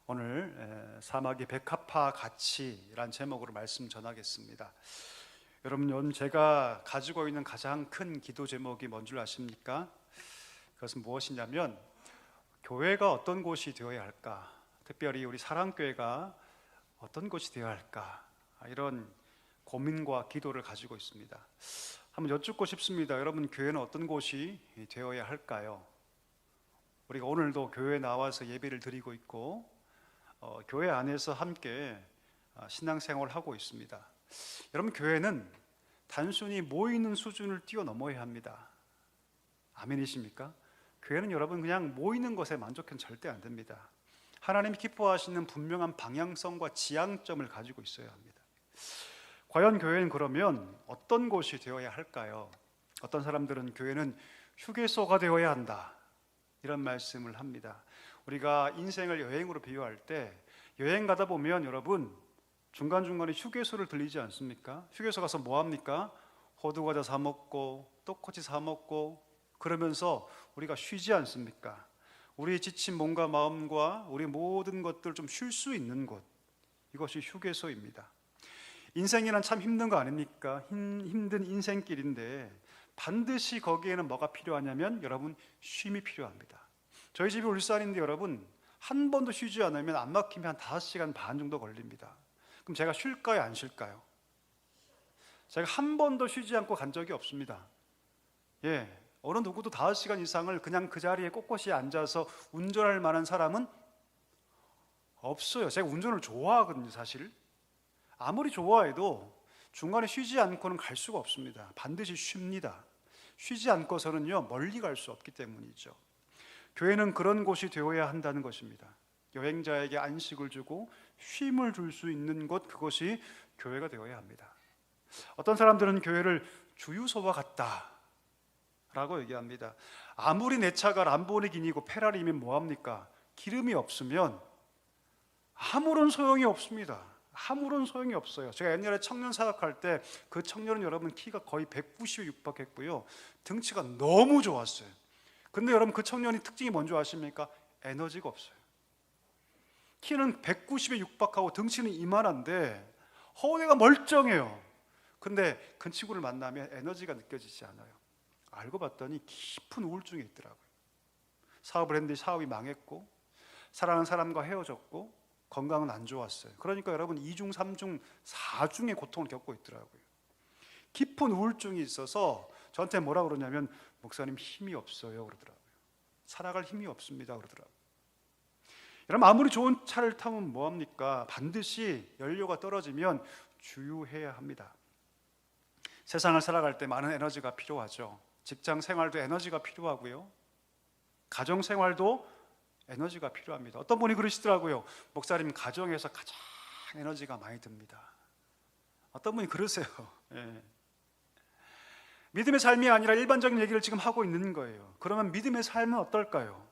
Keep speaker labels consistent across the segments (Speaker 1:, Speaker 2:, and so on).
Speaker 1: 오늘 사마귀 백합화 가치란 제목으로 말씀 전하겠습니다. 여러분, 제가 가지고 있는 가장 큰 기도 제목이 뭔 줄 아십니까? 그것은 무엇이냐면 교회가 어떤 곳이 되어야 할까, 특별히 우리 사랑교회가 어떤 곳이 되어야 할까, 이런 고민과 기도를 가지고 있습니다. 한번 여쭙고 싶습니다. 여러분, 교회는 어떤 곳이 되어야 할까요? 우리가 오늘도 교회에 나와서 예배를 드리고 있고 교회 안에서 함께 신앙생활을 하고 있습니다. 여러분, 교회는 단순히 모이는 수준을 뛰어넘어야 합니다. 아멘이십니까? 교회는 여러분 그냥 모이는 것에 만족해서는 절대 안 됩니다. 하나님이 기뻐하시는 분명한 방향성과 지향점을 가지고 있어야 합니다. 과연 교회는 그러면 어떤 곳이 되어야 할까요? 어떤 사람들은 교회는 휴게소가 되어야 한다, 이런 말씀을 합니다. 우리가 인생을 여행으로 비유할 때 여행 가다 보면 여러분 중간중간에 휴게소를 들리지 않습니까? 휴게소 가서 뭐 합니까? 호두과자 사 먹고 떡꼬치 사 먹고 그러면서 우리가 쉬지 않습니까? 우리 지친 몸과 마음과 우리 모든 것들 좀 쉴 수 있는 곳, 이것이 휴게소입니다. 인생이란 참 힘든 거 아닙니까? 힘든 인생길인데 반드시 거기에는 뭐가 필요하냐면 여러분, 쉼이 필요합니다. 저희 집이 울산인데 여러분 한 번도 쉬지 않으면 안 막히면 한 5시간 반 정도 걸립니다. 그럼 제가 쉴까요, 안 쉴까요? 제가 한 번도 쉬지 않고 간 적이 없습니다. 어느 누구도 5시간 이상을 그냥 그 자리에 꼿꼿이 앉아서 운전할 만한 사람은 없어요. 제가 운전을 좋아하거든요. 사실 아무리 좋아해도 중간에 쉬지 않고는 갈 수가 없습니다. 반드시 쉽니다. 쉬지 않고서는요 멀리 갈 수 없기 때문이죠. 교회는 그런 곳이 되어야 한다는 것입니다. 여행자에게 안식을 주고 쉼을 줄 수 있는 곳, 그것이 교회가 되어야 합니다. 어떤 사람들은 교회를 주유소와 같다 라고 얘기합니다. 아무리 내 차가 람보르기니고 페라리면 뭐합니까? 기름이 없으면 아무런 소용이 없습니다. 아무런 소용이 없어요. 제가 옛날에 청년 사역할 때 그 청년은 여러분 키가 거의 190에 육박했고요, 등치가 너무 좋았어요. 근데 여러분 그 청년이 특징이 뭔지 아십니까? 에너지가 없어요. 키는 190에 육박하고 등치는 이만한데 허리가 멀쩡해요. 근데 그 친구를 만나면 에너지가 느껴지지 않아요. 알고 봤더니 깊은 우울증이 있더라고요. 사업을 했는데 사업이 망했고 사랑하는 사람과 헤어졌고 건강은 안 좋았어요. 그러니까 여러분 2중, 3중, 4중의 고통을 겪고 있더라고요. 깊은 우울증이 있어서 저한테 뭐라 그러냐면 목사님 힘이 없어요 그러더라고요. 살아갈 힘이 없습니다 그러더라고요. 여러분, 아무리 좋은 차를 타면 뭐합니까? 반드시 연료가 떨어지면 주유해야 합니다. 세상을 살아갈 때 많은 에너지가 필요하죠. 직장 생활도 에너지가 필요하고요, 가정 생활도 에너지가 필요합니다. 어떤 분이 그러시더라고요. 목사님, 가정에서 가장 에너지가 많이 듭니다. 어떤 분이 그러세요. 믿음의 삶이 아니라 일반적인 얘기를 지금 하고 있는 거예요. 그러면 믿음의 삶은 어떨까요?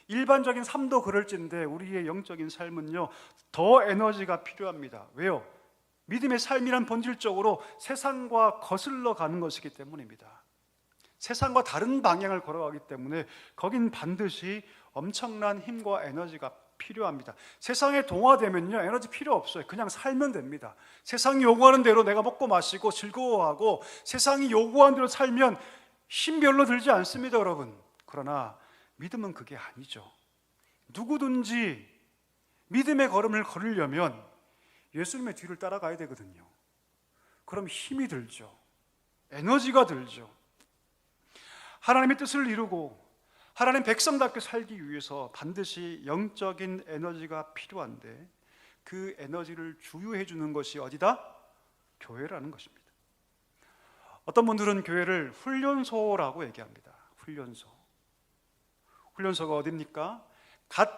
Speaker 1: 일반적인 삶도 그럴진데 우리의 영적인 삶은요 더 에너지가 필요합니다. 왜요? 믿음의 삶이란 본질적으로 세상과 거슬러 가는 것이기 때문입니다. 세상과 다른 방향을 걸어가기 때문에 거긴 반드시 엄청난 힘과 에너지가 필요합니다. 세상에 동화되면요 에너지 필요 없어요. 그냥 살면 됩니다. 세상이 요구하는 대로 내가 먹고 마시고 즐거워하고 세상이 요구하는 대로 살면 힘 별로 들지 않습니다, 여러분. 그러나 믿음은 그게 아니죠. 누구든지 믿음의 걸음을 걸으려면 예수님의 뒤를 따라가야 되거든요. 그럼 힘이 들죠. 에너지가 들죠. 하나님의 뜻을 이루고 하나님 백성답게 살기 위해서 반드시 영적인 에너지가 필요한데 그 에너지를 주유해 주는 것이 어디다? 교회라는 것입니다. 어떤 분들은 교회를 훈련소라고 얘기합니다. 훈련소가 어디입니까? 갓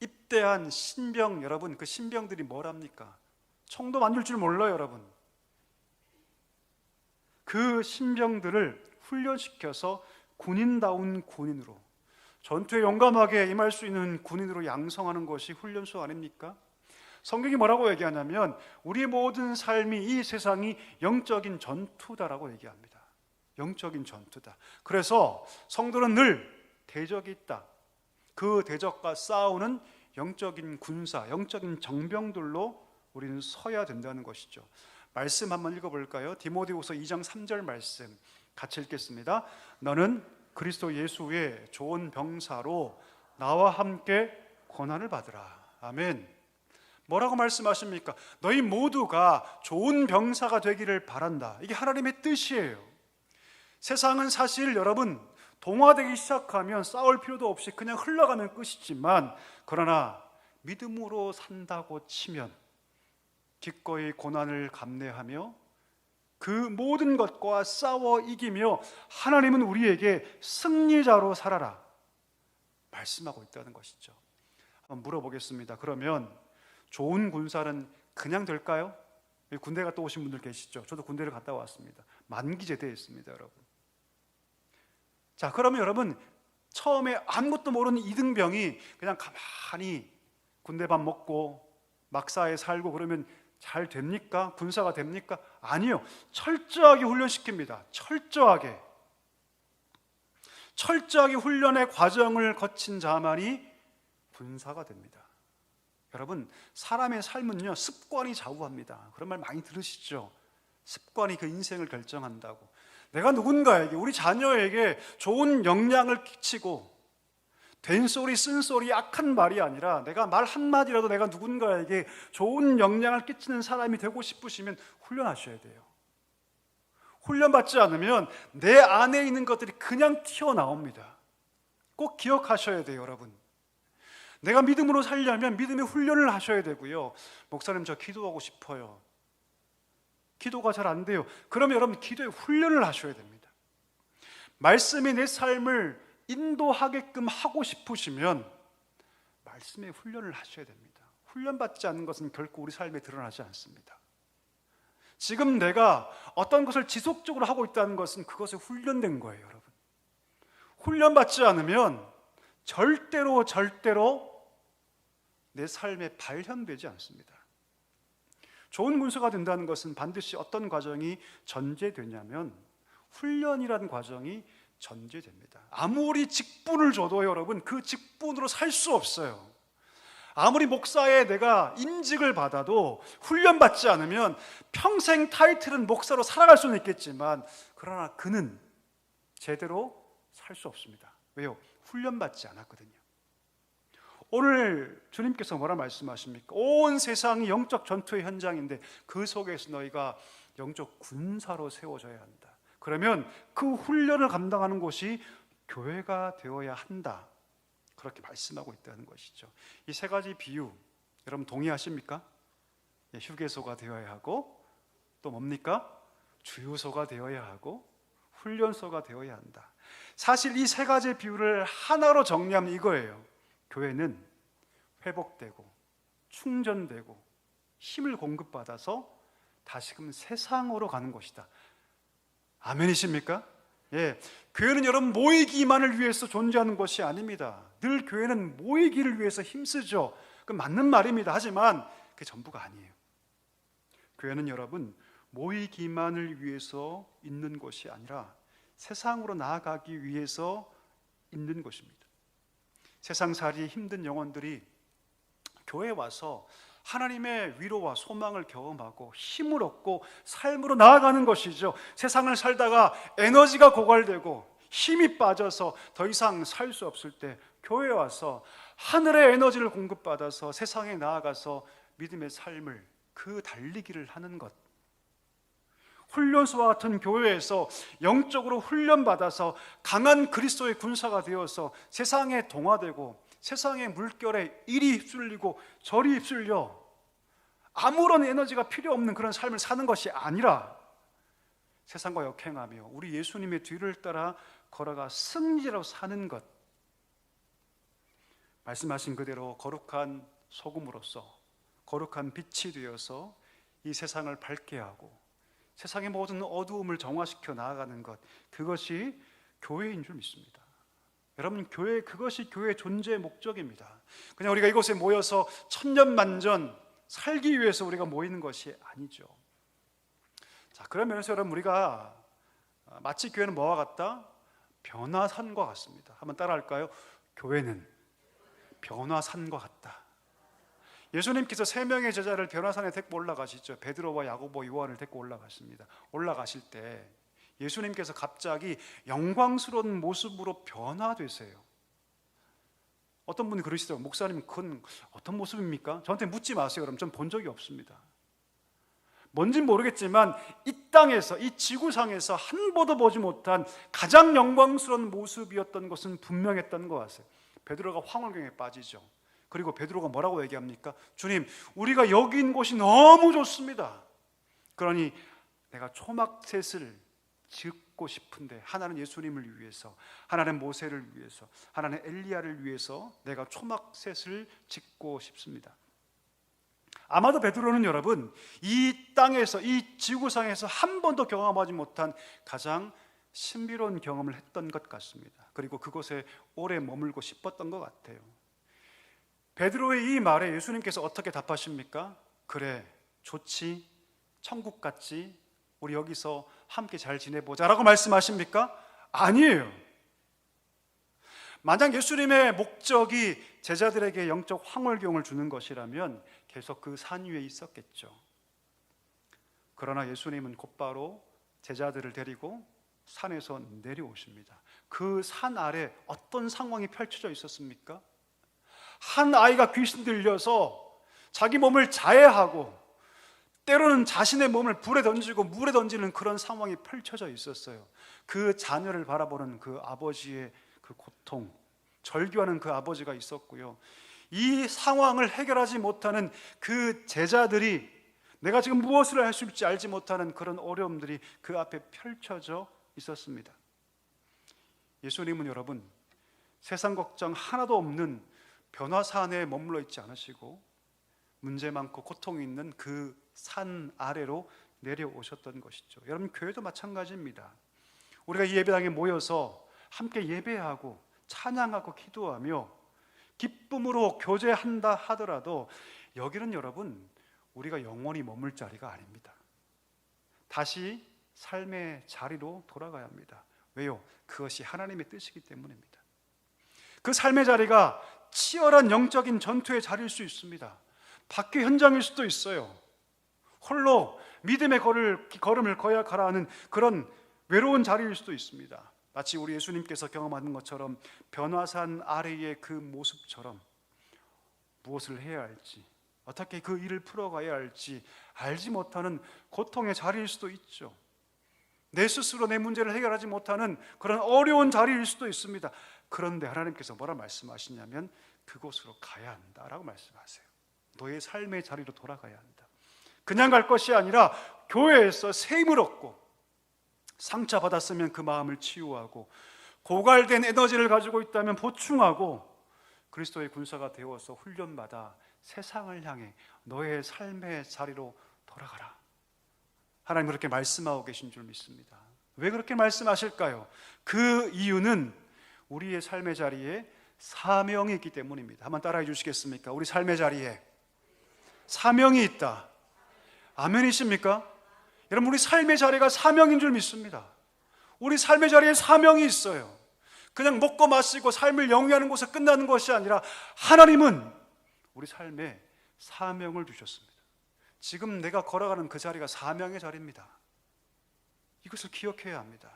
Speaker 1: 입대한 신병, 여러분 그 신병들이 뭘 합니까? 총도 만질 줄 몰라요, 여러분. 그 신병들을 훈련시켜서 군인다운 군인으로, 전투에 용감하게 임할 수 있는 군인으로 양성하는 것이 훈련소 아닙니까? 성경이 뭐라고 얘기하냐면 우리 모든 삶이, 이 세상이 영적인 전투다라고 얘기합니다. 영적인 전투다. 그래서 성도는 늘 대적이 있다. 그 대적과 싸우는 영적인 군사, 영적인 정병들로 우리는 서야 된다는 것이죠. 말씀 한번 읽어볼까요? 디모데후서 2장 3절 말씀 같이 읽겠습니다. 너는 그리스도 예수의 좋은 병사로 나와 함께 고난을 받으라. 아멘. 뭐라고 말씀하십니까? 너희 모두가 좋은 병사가 되기를 바란다. 이게 하나님의 뜻이에요. 세상은 사실 여러분 동화되기 시작하면 싸울 필요도 없이 그냥 흘러가면 끝이지만, 그러나 믿음으로 산다고 치면 기꺼이 고난을 감내하며 그 모든 것과 싸워 이기며 하나님은 우리에게 승리자로 살아라 말씀하고 있다는 것이죠. 한번 물어보겠습니다. 그러면 좋은 군사는 그냥 될까요? 군대 갔다 오신 분들 계시죠? 저도 군대를 갔다 왔습니다. 만기 제대했습니다, 여러분. 자, 그러면 여러분 처음에 아무것도 모르는 이등병이 그냥 가만히 군대 밥 먹고 막사에 살고 그러면 잘 됩니까? 군사가 됩니까? 아니요. 철저하게 훈련시킵니다. 철저하게 훈련의 과정을 거친 자만이 군사가 됩니다. 여러분, 사람의 삶은요 습관이 좌우합니다. 그런 말 많이 들으시죠? 습관이 그 인생을 결정한다고. 내가 누군가에게, 우리 자녀에게 좋은 영향을 끼치고 된소리 쓴소리 악한 말이 아니라 내가 말 한마디라도 내가 누군가에게 좋은 영향을 끼치는 사람이 되고 싶으시면 훈련하셔야 돼요. 훈련받지 않으면 내 안에 있는 것들이 그냥 튀어나옵니다. 꼭 기억하셔야 돼요, 여러분. 내가 믿음으로 살려면 믿음의 훈련을 하셔야 되고요. 목사님, 저 기도하고 싶어요. 기도가 잘 안 돼요. 그러면 여러분 기도의 훈련을 하셔야 됩니다. 말씀이 내 삶을 인도하게끔 하고 싶으시면 말씀의 훈련을 하셔야 됩니다. 훈련받지 않는 것은 결코 우리 삶에 드러나지 않습니다. 지금 내가 어떤 것을 지속적으로 하고 있다는 것은 그것에 훈련된 거예요, 여러분. 훈련받지 않으면 절대로 내 삶에 발현되지 않습니다. 좋은 군사가 된다는 것은 반드시 어떤 과정이 전제되냐면 훈련이라는 과정이 전제됩니다. 아무리 직분을 줘도 여러분 그 직분으로 살 수 없어요. 아무리 목사에 내가 임직을 받아도 훈련받지 않으면 평생 타이틀은 목사로 살아갈 수는 있겠지만, 그러나 그는 제대로 살 수 없습니다. 왜요? 훈련받지 않았거든요. 오늘 주님께서 뭐라 말씀하십니까? 온 세상이 영적 전투의 현장인데 그 속에서 너희가 영적 군사로 세워져야 한다. 그러면 그 훈련을 감당하는 곳이 교회가 되어야 한다. 그렇게 말씀하고 있다는 것이죠. 이 세 가지 비유 여러분 동의하십니까? 휴게소가 되어야 하고, 또 뭡니까? 주유소가 되어야 하고, 훈련소가 되어야 한다. 사실 이 세 가지 비유를 하나로 정리하면 이거예요. 교회는 회복되고 충전되고 힘을 공급받아서 다시금 세상으로 가는 것이다. 아멘이십니까? 예, 교회는 여러분 모이기만을 위해서 존재하는 것이 아닙니다. 늘 교회는 모이기를 위해서 힘쓰죠. 그 맞는 말입니다. 하지만 그게 전부가 아니에요. 교회는 여러분 모이기만을 위해서 있는 것이 아니라 세상으로 나아가기 위해서 있는 것입니다. 세상살이 힘든 영혼들이 교회에 와서 하나님의 위로와 소망을 경험하고 힘을 얻고 삶으로 나아가는 것이죠. 세상을 살다가 에너지가 고갈되고 힘이 빠져서 더 이상 살 수 없을 때 교회에 와서 하늘의 에너지를 공급받아서 세상에 나아가서 믿음의 삶을 그 달리기를 하는 것. 훈련소와 같은 교회에서 영적으로 훈련받아서 강한 그리스도의 군사가 되어서 세상에 동화되고 세상의 물결에 이리 휩쓸리고 저리 휩쓸려 아무런 에너지가 필요 없는 그런 삶을 사는 것이 아니라 세상과 역행하며 우리 예수님의 뒤를 따라 걸어가 승리자로 사는 것. 말씀하신 그대로 거룩한 소금으로서 거룩한 빛이 되어서 이 세상을 밝게 하고 세상의 모든 어두움을 정화시켜 나아가는 것, 그것이 교회인 줄 믿습니다. 여러분, 그것이 교회의 존재의 목적입니다. 그냥 우리가 이곳에 모여서 천년만년 살기 위해서 우리가 모이는 것이 아니죠. 자, 그런 면에서 여러분 우리가 마치 교회는 뭐와 같다? 변화산과 같습니다. 한번 따라할까요? 교회는 변화산과 같다. 예수님께서 세 명의 제자를 변화산에 데리고 올라가시죠. 베드로와 야고보, 요한을 데리고 올라가십니다. 올라가실 때 예수님께서 갑자기 영광스러운 모습으로 변화되세요. 어떤 분이 그러시더라고요. 목사님, 그건 어떤 모습입니까? 저한테 묻지 마세요. 그럼 전 본 적이 없습니다. 뭔진 모르겠지만 이 땅에서, 이 지구상에서 한 번도 보지 못한 가장 영광스러운 모습이었던 것은 분명했던 것 같아요. 베드로가 황홀경에 빠지죠. 그리고 베드로가 뭐라고 얘기합니까? 주님, 우리가 여기 있는 곳이 너무 좋습니다. 그러니 내가 초막셋을 짓고 싶은데, 하나는 예수님을 위해서, 하나는 모세를 위해서, 하나는 엘리야를 위해서 내가 초막셋을 짓고 싶습니다. 아마도 베드로는 여러분, 이 땅에서, 이 지구상에서 한 번도 경험하지 못한 가장 신비로운 경험을 했던 것 같습니다. 그리고 그곳에 오래 머물고 싶었던 것 같아요. 베드로의 이 말에 예수님께서 어떻게 답하십니까? 그래, 좋지, 천국 같지, 우리 여기서 함께 잘 지내보자 라고 말씀하십니까? 아니에요. 만약 예수님의 목적이 제자들에게 영적 황홀경을 주는 것이라면 계속 그 산 위에 있었겠죠. 그러나 예수님은 곧바로 제자들을 데리고 산에서 내려오십니다. 그 산 아래 어떤 상황이 펼쳐져 있었습니까? 한 아이가 귀신 들려서 자기 몸을 자해하고 때로는 자신의 몸을 불에 던지고 물에 던지는 그런 상황이 펼쳐져 있었어요. 그 자녀를 바라보는 그 아버지의 그 고통, 절규하는 그 아버지가 있었고요. 이 상황을 해결하지 못하는 그 제자들이 내가 지금 무엇을 할 수 있을지 알지 못하는 그런 어려움들이 그 앞에 펼쳐져 있었습니다. 예수님은 여러분, 세상 걱정 하나도 없는 변화산에 머물러 있지 않으시고 문제 많고 고통이 있는 그 산 아래로 내려오셨던 것이죠. 여러분, 교회도 마찬가지입니다. 우리가 이 예배당에 모여서 함께 예배하고 찬양하고 기도하며 기쁨으로 교제한다 하더라도 여기는 여러분, 우리가 영원히 머물 자리가 아닙니다. 다시 삶의 자리로 돌아가야 합니다. 왜요? 그것이 하나님의 뜻이기 때문입니다. 그 삶의 자리가 치열한 영적인 전투의 자리일 수 있습니다. 박해 현장일 수도 있어요. 홀로 믿음의 걸음을 거야가라 하는 그런 외로운 자리일 수도 있습니다. 마치 우리 예수님께서 경험하는 것처럼 변화산 아래의 그 모습처럼 무엇을 해야 할지, 어떻게 그 일을 풀어가야 할지 알지 못하는 고통의 자리일 수도 있죠. 내 스스로 내 문제를 해결하지 못하는 그런 어려운 자리일 수도 있습니다. 그런데 하나님께서 뭐라 말씀하시냐면 그곳으로 가야 한다라고 말씀하세요. 너의 삶의 자리로 돌아가야 한다. 그냥 갈 것이 아니라 교회에서 세임을 얻고 상처받았으면 그 마음을 치유하고 고갈된 에너지를 가지고 있다면 보충하고 그리스도의 군사가 되어서 훈련받아 세상을 향해 너의 삶의 자리로 돌아가라. 하나님 그렇게 말씀하고 계신 줄 믿습니다. 왜 그렇게 말씀하실까요? 그 이유는 우리의 삶의 자리에 사명이 있기 때문입니다. 한번 따라해 주시겠습니까? 우리 삶의 자리에 사명이 있다. 아멘이십니까? 여러분, 우리 삶의 자리가 사명인 줄 믿습니다. 우리 삶의 자리에 사명이 있어요. 그냥 먹고 마시고 삶을 영위하는 곳에 끝나는 것이 아니라 하나님은 우리 삶에 사명을 주셨습니다. 지금 내가 걸어가는 그 자리가 사명의 자리입니다. 이것을 기억해야 합니다.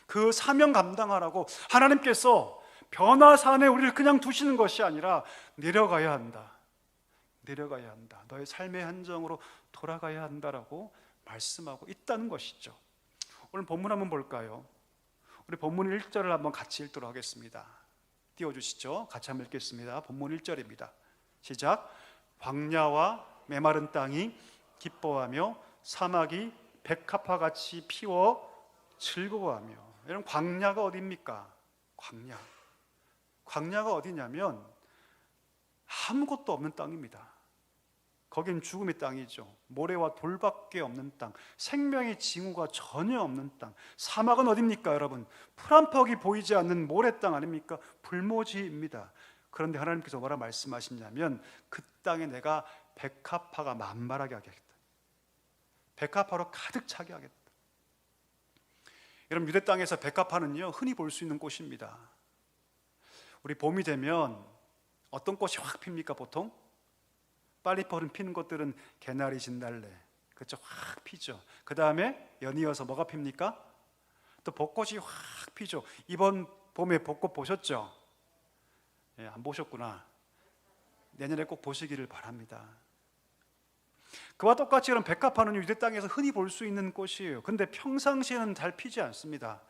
Speaker 1: 그 사명 감당하라고 하나님께서 변화산에 우리를 그냥 두시는 것이 아니라 내려가야 한다. 내려가야 한다. 너의 삶의 한정으로 돌아가야 한다라고 말씀하고 있다는 것이죠. 오늘 본문 한번 볼까요? 우리 본문 1절을 한번 같이 읽도록 하겠습니다. 띄워주시죠. 같이 한번 읽겠습니다. 본문 1절입니다. 시작. 광야와 메마른 땅이 기뻐하며 사막이 백합화같이 피워 즐거워하며. 여러분, 광야가 어디입니까? 광야가 어디냐면 아무것도 없는 땅입니다. 거긴 죽음의 땅이죠. 모래와 돌밖에 없는 땅, 생명의 징후가 전혀 없는 땅. 사막은 어디입니까 여러분? 풀 한 퍽이 보이지 않는 모래 땅 아닙니까? 불모지입니다. 그런데 하나님께서 뭐라 말씀하시냐면 그 땅에 내가 백합화가 만발하게 하겠다. 백합화로 가득 차게 하겠다. 여러분, 유대 땅에서 백합화는요 흔히 볼 수 있는 꽃입니다. 우리 봄이 되면 어떤 꽃이 확 핍니까 보통? 빨리 피는 것들은 개나리, 진달래, 그렇죠? 확 피죠. 그 다음에 연이어서 뭐가 핍니까? 또 벚꽃이 확 피죠. 이번 봄에 벚꽃 보셨죠? 예, 안 보셨구나. 내년에 꼭 보시기를 바랍니다. 그와 똑같이 그런 백합화는 유대 땅에서 흔히 볼 수 있는 꽃이에요. 그런데 평상시에는 잘 피지 않습니다.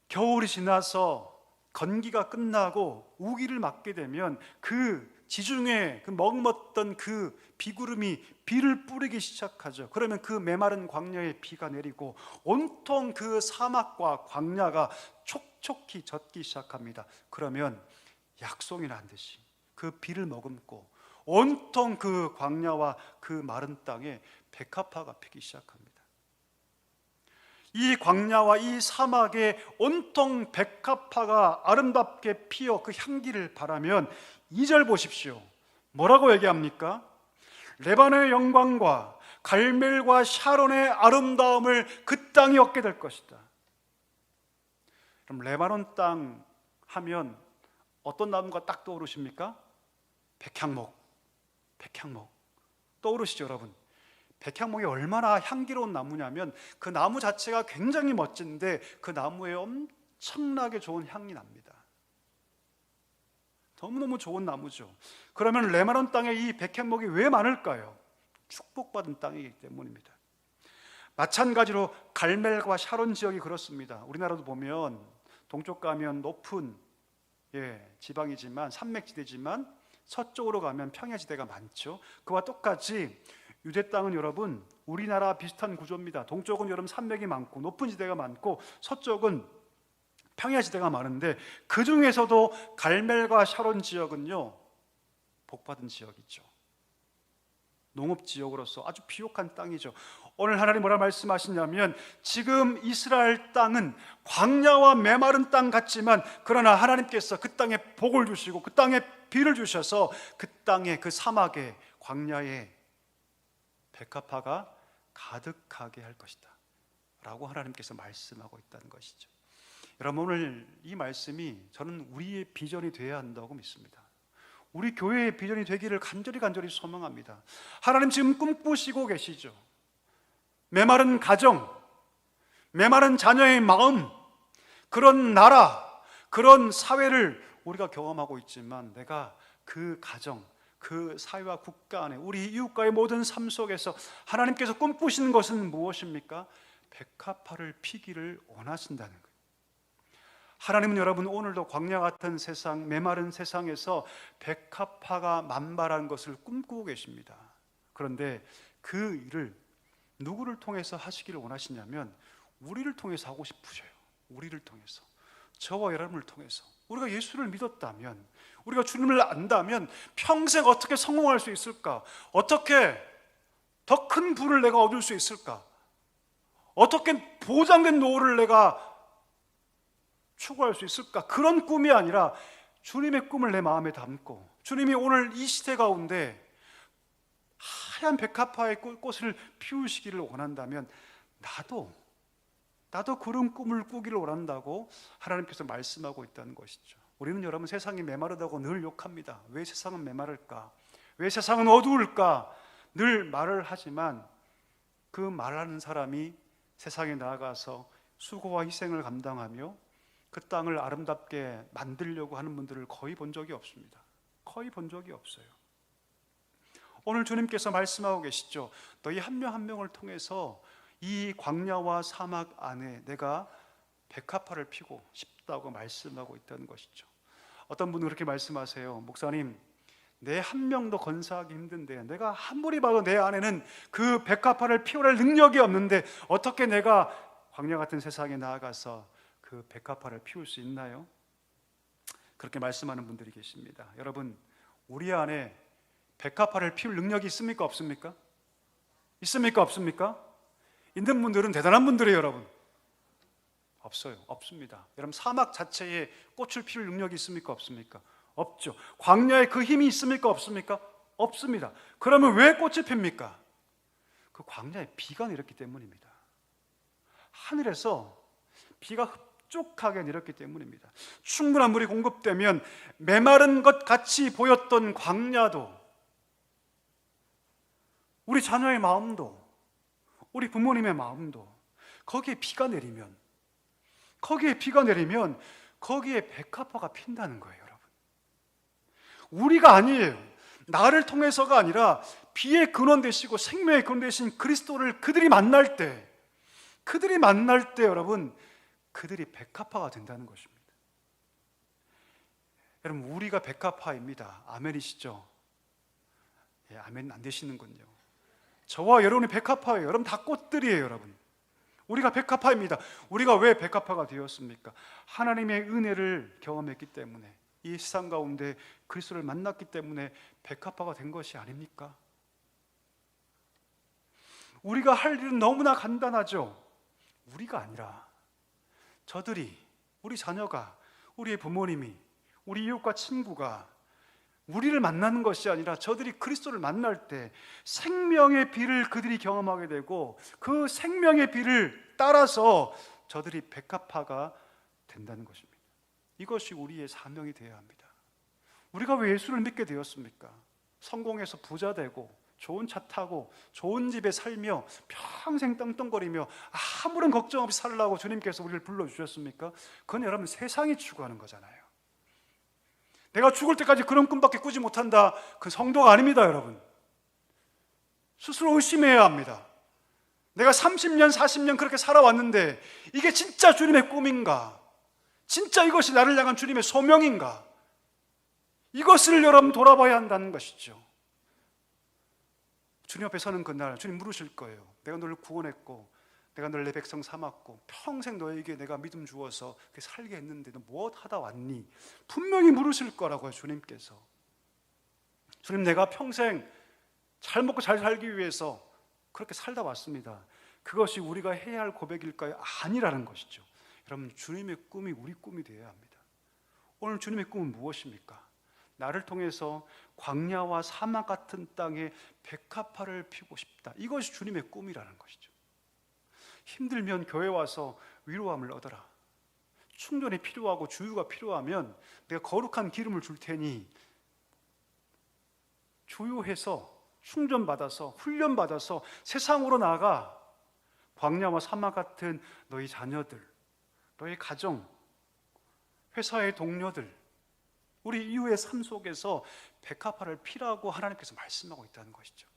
Speaker 1: 겨울이 지나서 건기가 끝나고 우기를 맞게 되면 그 지중해 그 머금었던 그 비구름이 비를 뿌리기 시작하죠. 그러면 그 메마른 광야에 비가 내리고 온통 그 사막과 광야가 촉촉히 젖기 시작합니다. 그러면 약송이 난 듯이 그 비를 머금고 온통 그 광야와 그 마른 땅에 백합화가 피기 시작합니다. 이 광야와 이 사막에 온통 백합화가 아름답게 피어 그 향기를 바라면 2절 보십시오. 뭐라고 얘기합니까? 레바논의 영광과 갈멜과 샤론의 아름다움을 그 땅이 얻게 될 것이다. 그럼 레바논 땅 하면 어떤 나무가 딱 떠오르십니까? 백향목. 백향목 떠오르시죠, 여러분? 백향목이 얼마나 향기로운 나무냐면 그 나무 자체가 굉장히 멋진데 그 나무에 엄청나게 좋은 향이 납니다. 너무너무 좋은 나무죠. 그러면 레바논 땅에 이 백향목이 왜 많을까요? 축복받은 땅이기 때문입니다. 마찬가지로 갈멜과 샤론 지역이 그렇습니다. 우리나라도 보면 동쪽 가면 높은 지방이지만 산맥지대지만 서쪽으로 가면 평야지대가 많죠. 그와 똑같이 유대 땅은 여러분 우리나라 비슷한 구조입니다. 동쪽은 여러분 산맥이 많고 높은 지대가 많고 서쪽은 평야지대가 많은데 그 중에서도 갈멜과 샤론 지역은요 복받은 지역이죠. 농업지역으로서 아주 비옥한 땅이죠. 오늘 하나님 뭐라 말씀하시냐면 지금 이스라엘 땅은 광야와 메마른 땅 같지만 그러나 하나님께서 그 땅에 복을 주시고 그 땅에 비를 주셔서 그 땅에 그 사막에 광야에 백합화가 가득하게 할 것이다 라고 하나님께서 말씀하고 있다는 것이죠. 여러분 오늘 이 말씀이 저는 우리의 비전이 되어야 한다고 믿습니다. 우리 교회의 비전이 되기를 간절히 소망합니다. 하나님 지금 꿈꾸시고 계시죠. 메마른 가정, 메마른 자녀의 마음, 그런 나라, 그런 사회를 우리가 경험하고 있지만 내가 그 가정, 그 사회와 국가 안에 우리 이웃과의 모든 삶 속에서 하나님께서 꿈꾸시는 것은 무엇입니까? 백합화를 피기를 원하신다는 거예요. 하나님은 여러분 오늘도 광야 같은 세상, 메마른 세상에서 백합화가 만발한 것을 꿈꾸고 계십니다. 그런데 그 일을 누구를 통해서 하시기를 원하시냐면 우리를 통해서 하고 싶으셔요. 우리를 통해서, 저와 여러분을 통해서. 우리가 예수를 믿었다면, 우리가 주님을 안다면 평생 어떻게 성공할 수 있을까? 어떻게 더 큰 부를 내가 얻을 수 있을까? 어떻게 보장된 노후를 내가 추구할 수 있을까? 그런 꿈이 아니라 주님의 꿈을 내 마음에 담고 주님이 오늘 이 시대 가운데 하얀 백합화의 꽃을 피우시기를 원한다면 나도 그런 꿈을 꾸기를 원한다고 하나님께서 말씀하고 있다는 것이죠. 우리는 여러분 세상이 메마르다고 늘 욕합니다. 왜 세상은 메마를까? 왜 세상은 어두울까? 늘 말을 하지만 그 말하는 사람이 세상에 나아가서 수고와 희생을 감당하며 그 땅을 아름답게 만들려고 하는 분들을 거의 본 적이 없습니다. 거의 본 적이 없어요. 오늘 주님께서 말씀하고 계시죠. 너희 한 명 한 명을 통해서 이 광야와 사막 안에 내가 백합화를 피고 싶다고 말씀하고 있다는 것이죠. 어떤 분은 그렇게 말씀하세요. 목사님, 내 한 명도 건사하기 힘든데 내가 아무리 봐도 내 안에는 그 백합화를 피워낼 능력이 없는데 어떻게 내가 광야 같은 세상에 나아가서 그 백합화를 피울 수 있나요? 그렇게 말씀하는 분들이 계십니다. 여러분, 우리 안에 백합화를 피울 능력이 있습니까? 없습니까? 있습니까? 없습니까? 있는 분들은 대단한 분들이에요, 여러분. 없어요. 없습니다. 여러분, 사막 자체에 꽃을 피울 능력이 있습니까? 없습니까? 없죠. 광야에 그 힘이 있습니까? 없습니까? 없습니다. 그러면 왜 꽃이 핍니까? 그 광야에 비가 내렸기 때문입니다. 하늘에서 비가 흡족하게 내렸기 때문입니다. 충분한 물이 공급되면 메마른 것 같이 보였던 광야도 우리 자녀의 마음도, 우리 부모님의 마음도 거기에 비가 내리면 거기에 백합화가 핀다는 거예요, 여러분. 우리가 아니에요. 나를 통해서가 아니라 비의 근원 되시고 생명의 근원 되신 그리스도를 그들이 만날 때 여러분, 그들이 백합화가 된다는 것입니다. 여러분, 우리가 백합화입니다. 아멘이시죠? 예, 아멘 안 되시는군요. 저와 여러분이 백합화예요. 여러분 다 꽃들이에요, 여러분. 우리가 백합화입니다. 우리가 왜 백합화가 되었습니까? 하나님의 은혜를 경험했기 때문에, 이 세상 가운데 그리스도를 만났기 때문에 백합화가 된 것이 아닙니까? 우리가 할 일은 너무나 간단하죠. 우리가 아니라 저들이, 우리 자녀가, 우리의 부모님이, 우리 이웃과 친구가 우리를 만나는 것이 아니라 저들이 그리스도를 만날 때 생명의 비를 그들이 경험하게 되고 그 생명의 비를 따라서 저들이 백합화가 된다는 것입니다. 이것이 우리의 사명이 되어야 합니다. 우리가 왜 예수를 믿게 되었습니까? 성공해서 부자 되고 좋은 차 타고 좋은 집에 살며 평생 떵떵거리며 아무런 걱정 없이 살라고 주님께서 우리를 불러주셨습니까? 그건 여러분 세상이 추구하는 거잖아요. 내가 죽을 때까지 그런 꿈밖에 꾸지 못한다, 그 성도가 아닙니다, 여러분. 스스로 의심해야 합니다. 내가 30년, 40년 그렇게 살아왔는데 이게 진짜 주님의 꿈인가? 진짜 이것이 나를 향한 주님의 소명인가? 이것을 여러분 돌아봐야 한다는 것이죠. 주님 앞에 서는 그날 주님 물으실 거예요. 내가 너를 구원했고 내가 너를 내 백성 삼았고 평생 너에게 내가 믿음 주어서 살게 했는데 너 무엇 하다 왔니? 분명히 물으실 거라고요, 주님께서. 주님, 내가 평생 잘 먹고 잘 살기 위해서 그렇게 살다 왔습니다. 그것이 우리가 해야 할 고백일까요? 아니라는 것이죠. 여러분, 주님의 꿈이 우리 꿈이 되어야 합니다. 오늘 주님의 꿈은 무엇입니까? 나를 통해서 광야와 사막 같은 땅에 백합화를 피우고 싶다. 이것이 주님의 꿈이라는 것이죠. 힘들면 교회 와서 위로함을 얻어라. 충전이 필요하고 주유가 필요하면 내가 거룩한 기름을 줄 테니 주유해서 충전받아서 훈련받아서 세상으로 나가 광야와 사막 같은 너희 자녀들, 너희 가정, 회사의 동료들, 우리 이후의 삶 속에서 백합화를 피라고 하나님께서 말씀하고 있다는 것이죠.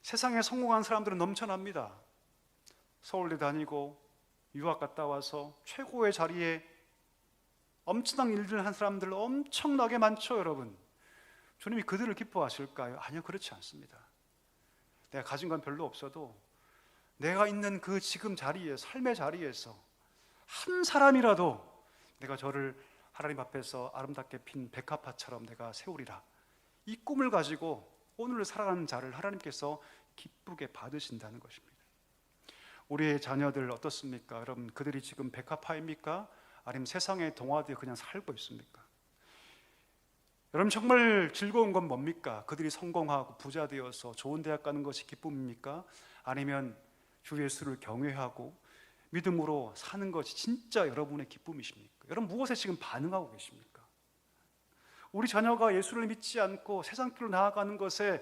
Speaker 1: 세상에 성공한 사람들은 넘쳐납니다. 서울대 다니고 유학 갔다 와서 최고의 자리에 엄청난 일들을 한 사람들 엄청나게 많죠, 여러분. 주님이 그들을 기뻐하실까요? 아니요, 그렇지 않습니다. 내가 가진 건 별로 없어도 내가 있는 그 지금 자리에, 삶의 자리에서 한 사람이라도 내가 저를 하나님 앞에서 아름답게 핀 백합화처럼 내가 세우리라, 이 꿈을 가지고 오늘을 살아가는 자를 하나님께서 기쁘게 받으신다는 것입니다. 우리의 자녀들 어떻습니까? 여러분, 그들이 지금 백합화입니까? 아니면 세상에 동화되어 그냥 살고 있습니까? 여러분, 정말 즐거운 건 뭡니까? 그들이 성공하고 부자 되어서 좋은 대학 가는 것이 기쁨입니까? 아니면 주 예수를 경외하고 믿음으로 사는 것이 진짜 여러분의 기쁨이십니까? 여러분, 무엇에 지금 반응하고 계십니까? 우리 자녀가 예수를 믿지 않고 세상 길로 나아가는 것에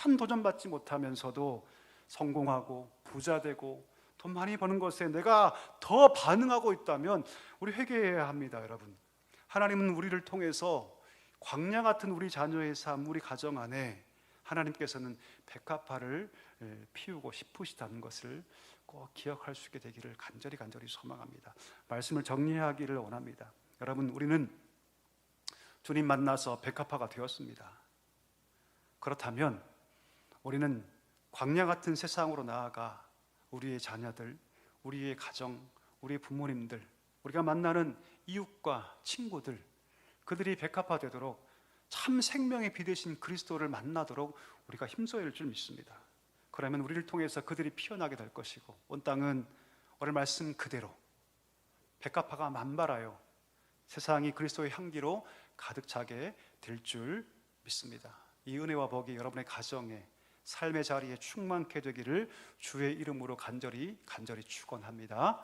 Speaker 1: 아무런 도전받지 못하면서도 성공하고 부자 되고 돈 많이 버는 것에 내가 더 반응하고 있다면 우리 회개해야 합니다, 여러분. 하나님은 우리를 통해서 광야 같은 우리 자녀의 삶, 우리 가정 안에 하나님께서는 백합화를 피우고 싶으시다는 것을 꼭 기억할 수 있게 되기를 간절히 소망합니다. 말씀을 정리하기를 원합니다. 여러분, 우리는 주님 만나서 백합화가 되었습니다. 그렇다면 우리는 광야 같은 세상으로 나아가 우리의 자녀들, 우리의 가정, 우리의 부모님들, 우리가 만나는 이웃과 친구들, 그들이 백합화되도록 참 생명의 비 되신 그리스도를 만나도록 우리가 힘써야 할 줄 믿습니다. 그러면 우리를 통해서 그들이 피어나게 될 것이고 온 땅은 오늘 말씀 그대로 백합화가 만발하여 세상이 그리스도의 향기로 가득 차게 될 줄 믿습니다. 이 은혜와 복이 여러분의 가정에, 삶의 자리에 충만케 되기를 주의 이름으로 간절히 축원합니다.